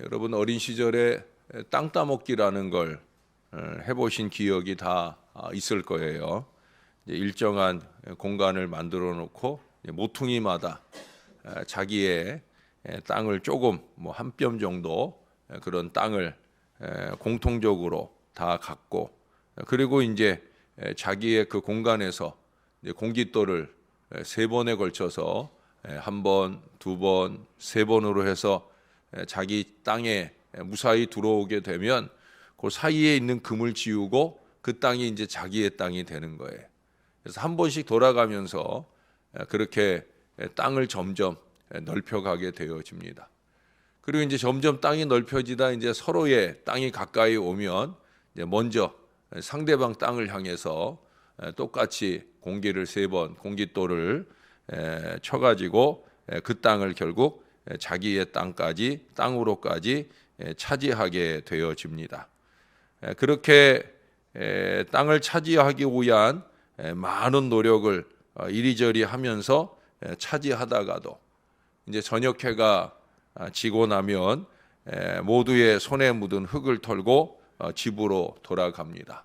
여러분 어린 시절에 땅 따먹기라는 걸 해보신 기억이 다 있을 거예요. 일정한 공간을 만들어 놓고 모퉁이마다 자기의 땅을 조금 한 뼘 정도 그런 땅을 공통적으로 다 갖고, 그리고 이제 자기의 그 공간에서 공깃돌을 세 번에 걸쳐서 한 번, 두 번, 세 번으로 해서 자기 땅에 무사히 들어오게 되면 그 사이에 있는 금을 지우고 그 땅이 이제 자기의 땅이 되는 거예요. 그래서 한 번씩 돌아가면서 그렇게 땅을 점점 넓혀가게 되어집니다. 그리고 이제 점점 땅이 넓혀지다 이제 서로의 땅이 가까이 오면 이제 먼저 상대방 땅을 향해서 똑같이 공기를 세 번, 공깃돌을 쳐가지고 그 땅을 결국 자기의 땅으로까지 차지하게 되어집니다. 그렇게 땅을 차지하기 위한 많은 노력을 이리저리 하면서 차지하다가도 이제 저녁해가 지고 나면 모두의 손에 묻은 흙을 털고 집으로 돌아갑니다.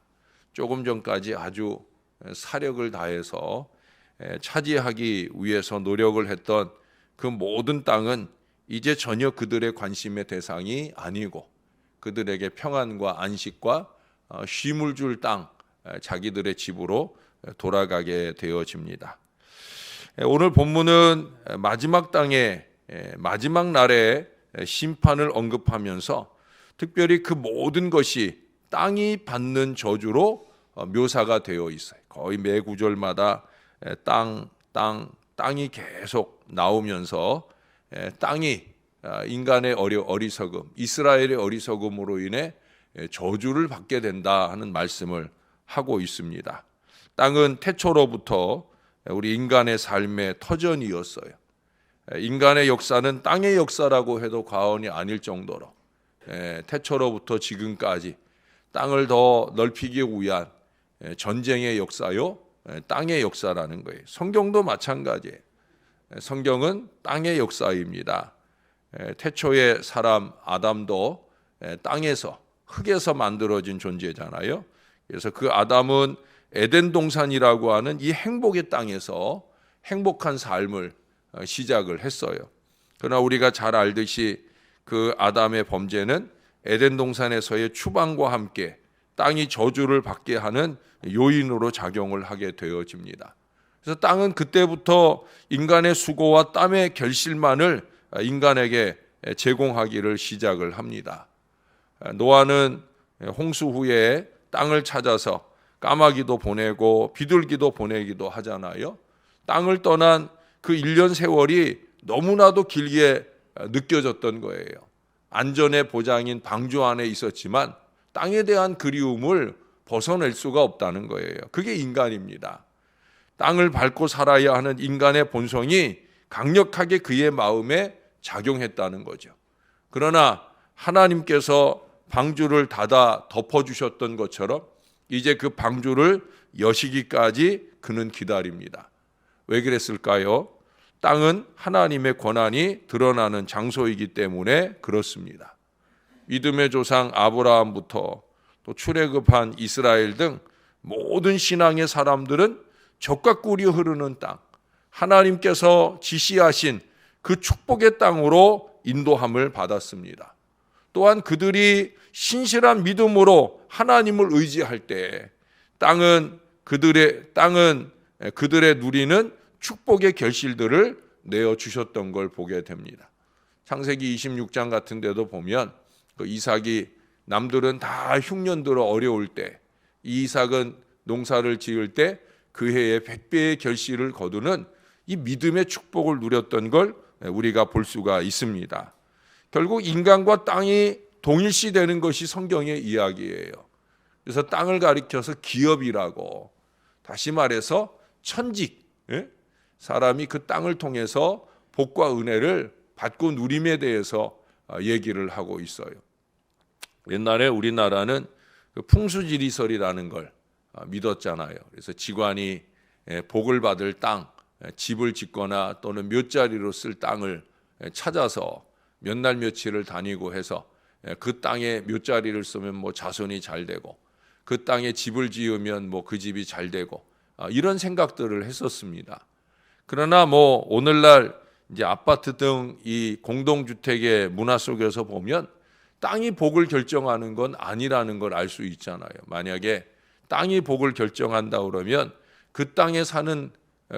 조금 전까지 아주 사력을 다해서 차지하기 위해서 노력을 했던 그 모든 땅은 이제 전혀 그들의 관심의 대상이 아니고 그들에게 평안과 안식과 쉼을 줄 땅, 자기들의 집으로 돌아가게 되어집니다. 오늘 본문은 마지막 땅의 마지막 날의 심판을 언급하면서 특별히 그 모든 것이 땅이 받는 저주로 묘사가 되어 있어요. 거의 매 구절마다 땅이 계속 나오면서 땅이 인간의 어리석음, 이스라엘의 어리석음으로 인해 저주를 받게 된다 하는 말씀을 하고 있습니다. 땅은 태초로부터 우리 인간의 삶의 터전이었어요. 인간의 역사는 땅의 역사라고 해도 과언이 아닐 정도로 태초로부터 지금까지 땅을 더 넓히기 위한 전쟁의 역사요, 땅의 역사라는 거예요. 성경도 마찬가지예요. 성경은 땅의 역사입니다. 태초의 사람 아담도 땅에서, 흙에서 만들어진 존재잖아요. 그래서 그 아담은 에덴 동산이라고 하는 이 행복의 땅에서 행복한 삶을 시작을 했어요. 그러나 우리가 잘 알듯이 그 아담의 범죄는 에덴 동산에서의 추방과 함께 땅이 저주를 받게 하는 요인으로 작용을 하게 되어집니다. 그래서 땅은 그때부터 인간의 수고와 땀의 결실만을 인간에게 제공하기를 시작을 합니다. 노아는 홍수 후에 땅을 찾아서 까마귀도 보내고 비둘기도 보내기도 하잖아요. 땅을 떠난 그 1년 세월이 너무나도 길게 느껴졌던 거예요. 안전의 보장인 방주 안에 있었지만 땅에 대한 그리움을 벗어낼 수가 없다는 거예요. 그게 인간입니다. 땅을 밟고 살아야 하는 인간의 본성이 강력하게 그의 마음에 작용했다는 거죠. 그러나 하나님께서 방주를 닫아 덮어주셨던 것처럼 이제 그 방주를 여시기까지 그는 기다립니다. 왜 그랬을까요? 땅은 하나님의 권한이 드러나는 장소이기 때문에 그렇습니다. 믿음의 조상 아브라함부터 또 출애굽한 이스라엘 등 모든 신앙의 사람들은 젖과 꿀이 흐르는 땅, 하나님께서 지시하신 그 축복의 땅으로 인도함을 받았습니다. 또한 그들이 신실한 믿음으로 하나님을 의지할 때 땅은 그들의 누리는 축복의 결실들을 내어 주셨던 걸 보게 됩니다. 창세기 26장 같은 데도 보면 그 이삭이 남들은 다 흉년 들어 어려울 때 이삭은 농사를 지을 때 그 해에 100배의 결실을 거두는 이 믿음의 축복을 누렸던 걸 우리가 볼 수가 있습니다. 결국 인간과 땅이 동일시되는 것이 성경의 이야기예요. 그래서 땅을 가리켜서 기업이라고, 다시 말해서 천직, 사람이 그 땅을 통해서 복과 은혜를 받고 누림에 대해서 얘기를 하고 있어요. 옛날에 우리나라는 그 풍수지리설이라는 걸 믿었잖아요. 그래서 지관이 복을 받을 땅, 집을 짓거나 또는 묘자리로 쓸 땅을 찾아서 몇 날 며칠을 다니고 해서 그 땅에 묘자리를 쓰면 뭐 자손이 잘 되고 그 땅에 집을 지으면 뭐 그 집이 잘 되고 이런 생각들을 했었습니다. 그러나 뭐 오늘날 이제 아파트 등 이 공동주택의 문화 속에서 보면 땅이 복을 결정하는 건 아니라는 걸 알 수 있잖아요. 만약에 땅이 복을 결정한다 그러면 그 땅에 사는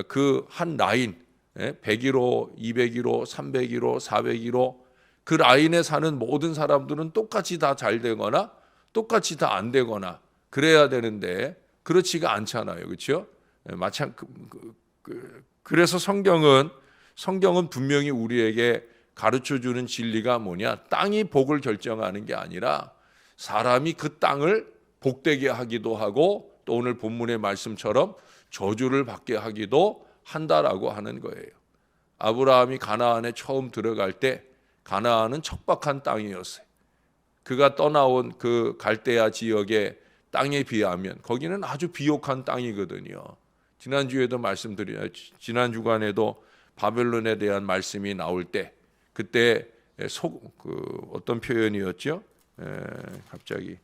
그 한 라인 101호, 201호, 301호, 401호 그 라인에 사는 모든 사람들은 똑같이 다 잘 되거나 똑같이 다 안 되거나 그래야 되는데 그렇지가 않잖아요. 그렇죠? 그래서 성경은 분명히 우리에게 가르쳐주는 진리가 뭐냐? 땅이 복을 결정하는 게 아니라 사람이 그 땅을 복되게 하기도 하고 또 오늘 본문의 말씀처럼 저주를 받게 하기도 한다라고 하는 거예요. 아브라함이 가나안에 처음 들어갈 때 가나안은 척박한 땅이었어요. 그가 떠나온 그 갈대아 지역의 땅에 비하면 거기는 아주 비옥한 땅이거든요. 지난주에도 지난 주간에도 바벨론에 대한 말씀이 나올 때 그때 어떤 표현이었죠? 갑자기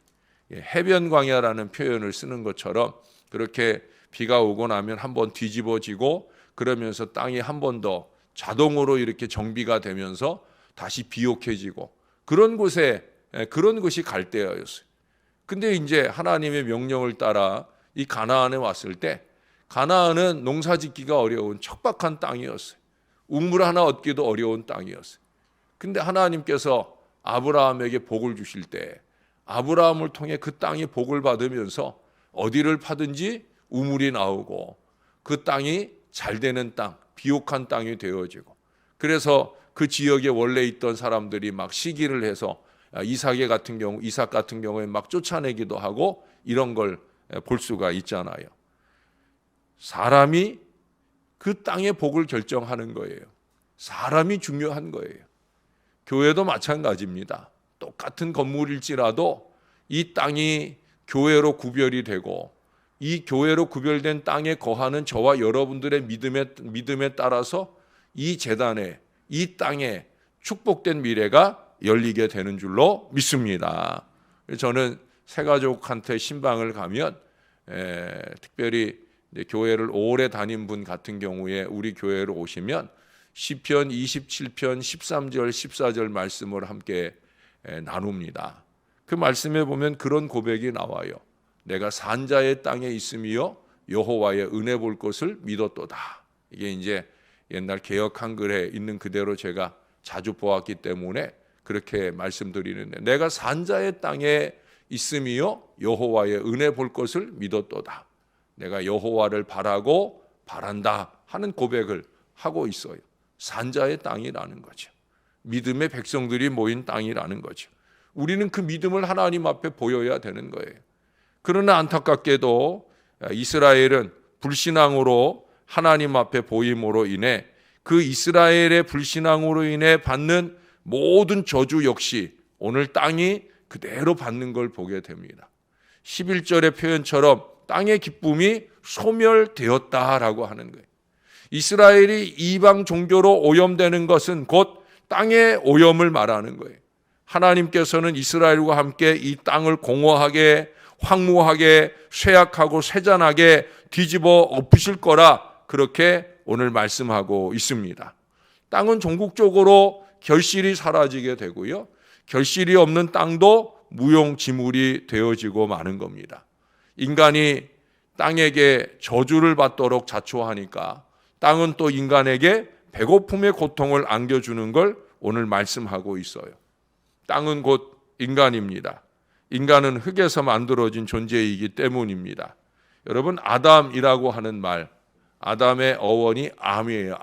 해변 광야라는 표현을 쓰는 것처럼 그렇게 비가 오고 나면 한번 뒤집어지고 그러면서 땅이 한 번 더 자동으로 이렇게 정비가 되면서 다시 비옥해지고 그런 것이 갈대아였어요. 근데 이제 하나님의 명령을 따라 이 가나안에 왔을 때 가나안은 농사 짓기가 어려운 척박한 땅이었어요. 우물 하나 얻기도 어려운 땅이었어요. 근데 하나님께서 아브라함에게 복을 주실 때 아브라함을 통해 그 땅이 복을 받으면서 어디를 파든지 우물이 나오고 그 땅이 잘 되는 땅, 비옥한 땅이 되어지고 그래서 그 지역에 원래 있던 사람들이 막 시기를 해서 이삭 같은 경우에 막 쫓아내기도 하고 이런 걸 볼 수가 있잖아요. 사람이 그 땅의 복을 결정하는 거예요. 사람이 중요한 거예요. 교회도 마찬가지입니다. 똑같은 건물일지라도 이 땅이 교회로 구별이 되고 이 교회로 구별된 땅에 거하는 저와 여러분들의 믿음에 따라서 이 제단에 이 땅에 축복된 미래가 열리게 되는 줄로 믿습니다. 저는 새가족한테 신방을 가면 특별히 교회를 오래 다닌 분 같은 경우에 우리 교회로 오시면 시편 27편 13절 14절 말씀을 함께 나눕니다. 그 말씀에 보면 그런 고백이 나와요. 내가 산자의 땅에 있으며 여호와의 은혜 볼 것을 믿었도다. 이게 이제 옛날 개역 한글에 있는 그대로 제가 자주 보았기 때문에 그렇게 말씀드리는데 내가 산자의 땅에 있으며 여호와의 은혜 볼 것을 믿었도다. 내가 여호와를 바란다 하는 고백을 하고 있어요. 산자의 땅이라는 거죠. 믿음의 백성들이 모인 땅이라는 거죠. 우리는 그 믿음을 하나님 앞에 보여야 되는 거예요. 그러나 안타깝게도 이스라엘은 불신앙으로 하나님 앞에 보임으로 인해 그 이스라엘의 불신앙으로 인해 받는 모든 저주 역시 오늘 땅이 그대로 받는 걸 보게 됩니다. 11절의 표현처럼 땅의 기쁨이 소멸되었다라고 하는 거예요. 이스라엘이 이방 종교로 오염되는 것은 곧 땅의 오염을 말하는 거예요. 하나님께서는 이스라엘과 함께 이 땅을 공허하게 황무하게 쇠약하고 쇠잔하게 뒤집어 엎으실 거라 그렇게 오늘 말씀하고 있습니다. 땅은 종국적으로 결실이 사라지게 되고요. 결실이 없는 땅도 무용지물이 되어지고 마는 겁니다. 인간이 땅에게 저주를 받도록 자초하니까 땅은 또 인간에게 배고픔의 고통을 안겨주는 걸 오늘 말씀하고 있어요. 땅은 곧 인간입니다. 인간은 흙에서 만들어진 존재이기 때문입니다. 여러분, 아담이라고 하는 말, 아담의 어원이 암이에요.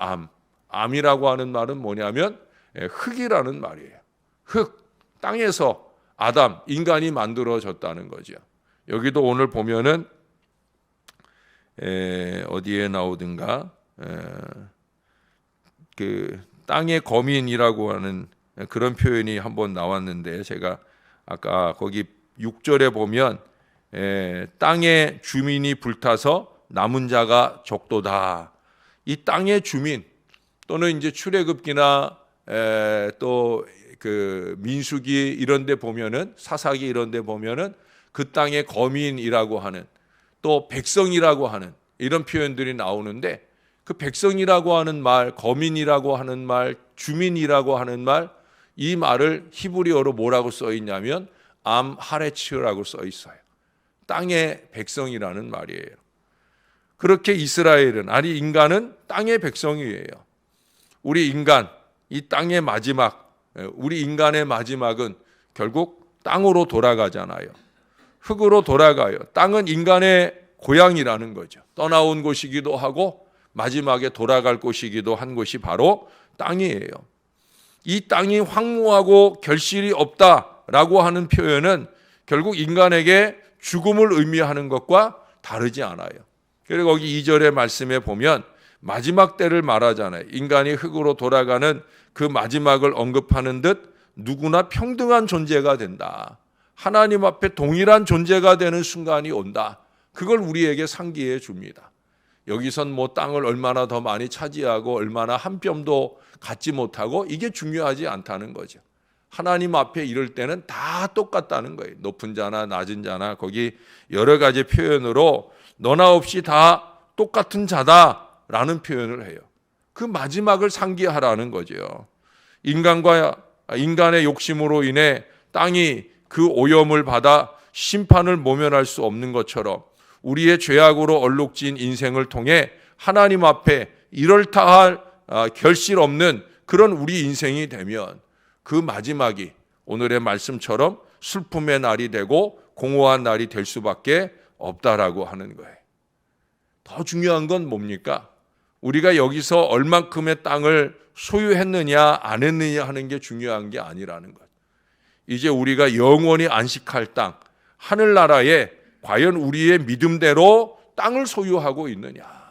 암이라고 하는 말은 뭐냐면 흙이라는 말이에요. 흙, 땅에서 아담, 인간이 만들어졌다는 거죠. 여기도 오늘 보면은 어디에 나오든가 그 땅의 거민이라고 하는 그런 표현이 한번 나왔는데 제가 아까 거기 6절에 보면 땅의 주민이 불타서 남은 자가 적도다. 이 땅의 주민 또는 이제 출애굽기나 또 그 민수기 이런 데 보면은, 사사기 이런 데 보면은 그 땅의 거민이라고 하는, 또 백성이라고 하는 이런 표현들이 나오는데, 그 백성이라고 하는 말, 거민이라고 하는 말, 주민이라고 하는 말, 이 말을 히브리어로 뭐라고 써 있냐면 암 하레츠라고 써 있어요. 땅의 백성이라는 말이에요. 그렇게 이스라엘은, 아니 인간은 땅의 백성이에요. 우리 인간, 이 땅의 마지막, 우리 인간의 마지막은 결국 땅으로 돌아가잖아요. 흙으로 돌아가요. 땅은 인간의 고향이라는 거죠. 떠나온 곳이기도 하고 마지막에 돌아갈 곳이기도 한 곳이 바로 땅이에요. 이 땅이 황무하고 결실이 없다라고 하는 표현은 결국 인간에게 죽음을 의미하는 것과 다르지 않아요. 그리고 거기 2절의 말씀에 보면 마지막 때를 말하잖아요. 인간이 흙으로 돌아가는 그 마지막을 언급하는 듯 누구나 평등한 존재가 된다. 하나님 앞에 동일한 존재가 되는 순간이 온다. 그걸 우리에게 상기해 줍니다. 여기선 뭐 땅을 얼마나 더 많이 차지하고 얼마나 한 뼘도 갖지 못하고 이게 중요하지 않다는 거죠. 하나님 앞에 이럴 때는 다 똑같다는 거예요. 높은 자나 낮은 자나 거기 여러 가지 표현으로 너나 없이 다 똑같은 자다라는 표현을 해요. 그 마지막을 상기하라는 거죠. 인간의 욕심으로 인해 땅이 그 오염을 받아 심판을 모면할 수 없는 것처럼 우리의 죄악으로 얼룩진 인생을 통해 하나님 앞에 이럴다할 결실 없는 그런 우리 인생이 되면 그 마지막이 오늘의 말씀처럼 슬픔의 날이 되고 공허한 날이 될 수밖에 없다라고 하는 거예요. 더 중요한 건 뭡니까? 우리가 여기서 얼만큼의 땅을 소유했느냐 안 했느냐 하는 게 중요한 게 아니라는 것. 이제 우리가 영원히 안식할 땅, 하늘나라에 과연 우리의 믿음대로 땅을 소유하고 있느냐.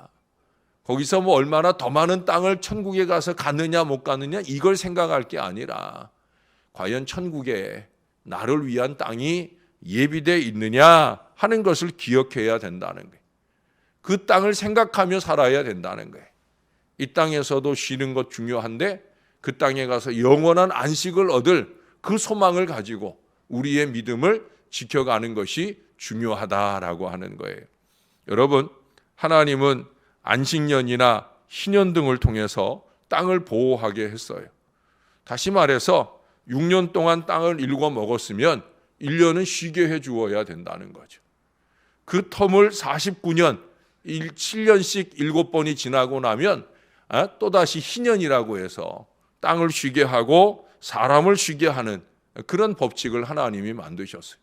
거기서 뭐 얼마나 더 많은 땅을 천국에 가서 갔느냐 못 갔느냐 이걸 생각할 게 아니라 과연 천국에 나를 위한 땅이 예비되어 있느냐 하는 것을 기억해야 된다는 거예요. 그 땅을 생각하며 살아야 된다는 거예요. 이 땅에서도 쉬는 것 중요한데 그 땅에 가서 영원한 안식을 얻을 그 소망을 가지고 우리의 믿음을 지켜가는 것이 중요하다라고 하는 거예요. 여러분, 하나님은 안식년이나 희년 등을 통해서 땅을 보호하게 했어요. 다시 말해서 6년 동안 땅을 일궈 먹었으면 1년은 쉬게 해 주어야 된다는 거죠. 그 텀을 49년, 7년씩 7번이 지나고 나면 또다시 희년이라고 해서 땅을 쉬게 하고 사람을 쉬게 하는 그런 법칙을 하나님이 만드셨어요.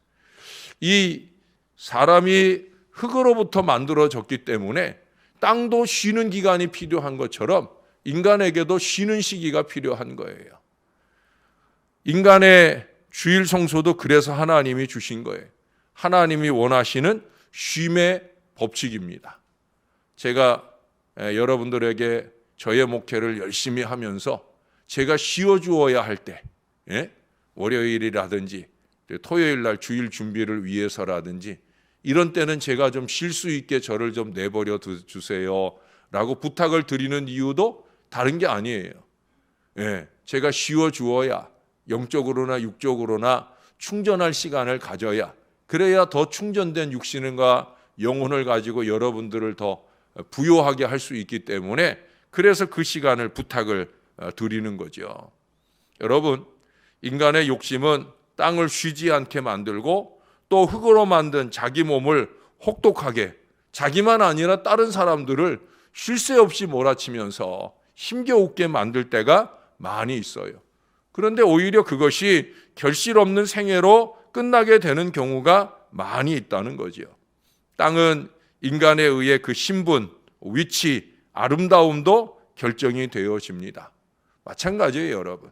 이 사람이 흙으로부터 만들어졌기 때문에 땅도 쉬는 기간이 필요한 것처럼 인간에게도 쉬는 시기가 필요한 거예요. 인간의 주일 성소도 그래서 하나님이 주신 거예요. 하나님이 원하시는 쉼의 법칙입니다. 제가 여러분들에게 저의 목회를 열심히 하면서 제가 쉬어주어야 할 때, 월요일이라든지 토요일 날 주일 준비를 위해서라든지 이런 때는 제가 좀 쉴 수 있게 저를 좀 내버려 주세요 라고 부탁을 드리는 이유도 다른 게 아니에요. 제가 쉬어주어야 영적으로나 육적으로나 충전할 시간을 가져야, 그래야 더 충전된 육신과 영혼을 가지고 여러분들을 더 부요하게 할 수 있기 때문에 그래서 그 시간을 부탁을 드리는 거죠. 여러분, 인간의 욕심은 땅을 쉬지 않게 만들고 또 흙으로 만든 자기 몸을 혹독하게, 자기만 아니라 다른 사람들을 쉴 새 없이 몰아치면서 힘겨우게 만들 때가 많이 있어요. 그런데 오히려 그것이 결실 없는 생애로 끝나게 되는 경우가 많이 있다는 거죠. 땅은 인간에 의해 그 신분, 위치, 아름다움도 결정이 되어집니다. 마찬가지예요, 여러분.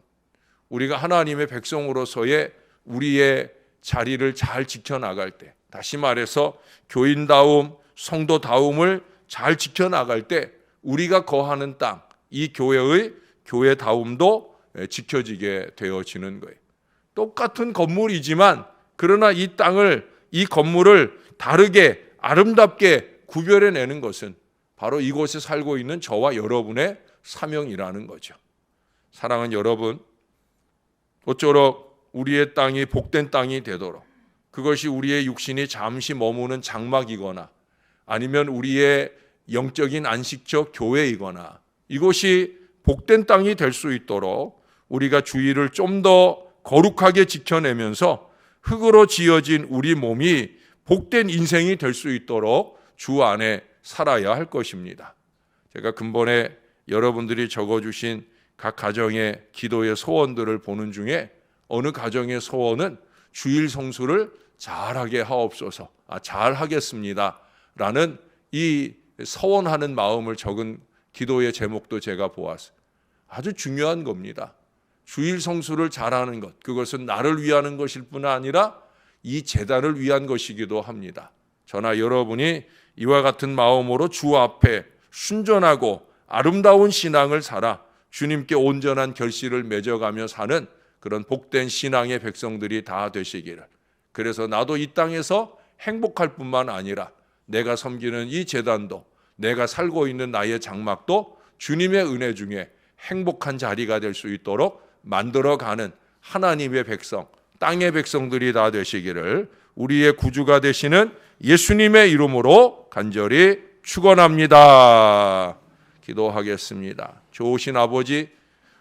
우리가 하나님의 백성으로서의 우리의 자리를 잘 지켜나갈 때, 다시 말해서 교인다움, 성도다움을 잘 지켜나갈 때 우리가 거하는 땅, 이 교회의 교회다움도 지켜지게 되어지는 거예요. 똑같은 건물이지만 그러나 이 땅을, 이 건물을 다르게 아름답게 구별해내는 것은 바로 이곳에 살고 있는 저와 여러분의 사명이라는 거죠. 사랑하는 여러분, 어쩌록 우리의 땅이 복된 땅이 되도록, 그것이 우리의 육신이 잠시 머무는 장막이거나 아니면 우리의 영적인 안식처 교회이거나 이것이 복된 땅이 될 수 있도록 우리가 주의를 좀 더 거룩하게 지켜내면서 흙으로 지어진 우리 몸이 복된 인생이 될 수 있도록 주 안에 살아야 할 것입니다. 제가 근본에 여러분들이 적어주신 각 가정의 기도의 소원들을 보는 중에 어느 가정의 소원은 주일 성수를 잘하게 하옵소서, 잘하겠습니다 라는 이 서원하는 마음을 적은 기도의 제목도 제가 보았어요. 아주 중요한 겁니다. 주일 성수를 잘하는 것, 그것은 나를 위하는 것일 뿐 아니라 이 제단을 위한 것이기도 합니다. 저나 여러분이 이와 같은 마음으로 주 앞에 순전하고 아름다운 신앙을 살아 주님께 온전한 결실을 맺어가며 사는 그런 복된 신앙의 백성들이 다 되시기를, 그래서 나도 이 땅에서 행복할 뿐만 아니라 내가 섬기는 이 제단도, 내가 살고 있는 나의 장막도 주님의 은혜 중에 행복한 자리가 될 수 있도록 만들어가는 하나님의 백성, 땅의 백성들이 다 되시기를 우리의 구주가 되시는 예수님의 이름으로 간절히 축원합니다. 기도하겠습니다. 좋으신 아버지,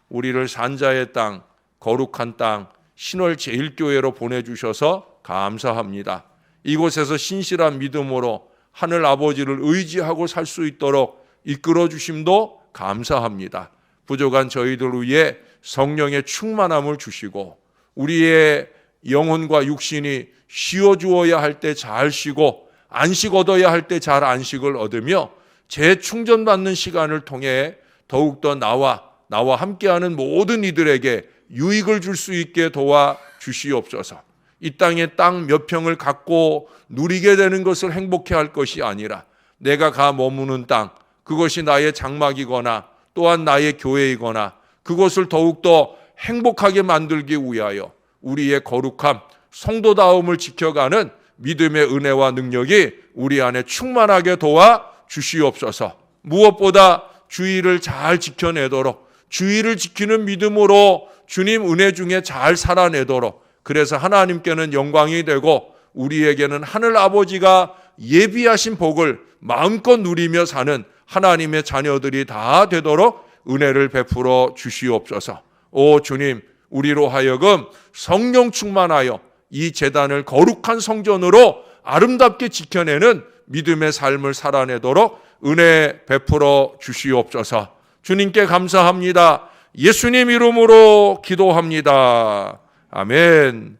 우리를 산자의 땅, 거룩한 땅, 신월 제일교회로 보내주셔서 감사합니다. 이곳에서 신실한 믿음으로 하늘 아버지를 의지하고 살 수 있도록 이끌어 주심도 감사합니다. 부족한 저희들 위해 성령의 충만함을 주시고 우리의 영혼과 육신이 쉬어주어야 할 때 잘 쉬고 안식 얻어야 할 때 잘 안식을 얻으며 재충전받는 시간을 통해 더욱더 나와 함께하는 모든 이들에게 유익을 줄 수 있게 도와 주시옵소서. 이 땅에 땅 몇 평을 갖고 누리게 되는 것을 행복해할 것이 아니라 내가 가 머무는 땅, 그것이 나의 장막이거나 또한 나의 교회이거나 그것을 더욱더 행복하게 만들기 위하여 우리의 거룩함, 성도다움을 지켜가는 믿음의 은혜와 능력이 우리 안에 충만하게 도와 주시옵소서. 무엇보다 주의를 잘 지켜내도록, 주의를 지키는 믿음으로 주님 은혜 중에 잘 살아내도록, 그래서 하나님께는 영광이 되고 우리에게는 하늘 아버지가 예비하신 복을 마음껏 누리며 사는 하나님의 자녀들이 다 되도록 은혜를 베풀어 주시옵소서. 오 주님, 우리로 하여금 성령 충만하여 이 제단을 거룩한 성전으로 아름답게 지켜내는 믿음의 삶을 살아내도록 은혜 베풀어 주시옵소서. 주님께 감사합니다. 예수님 이름으로 기도합니다. 아멘.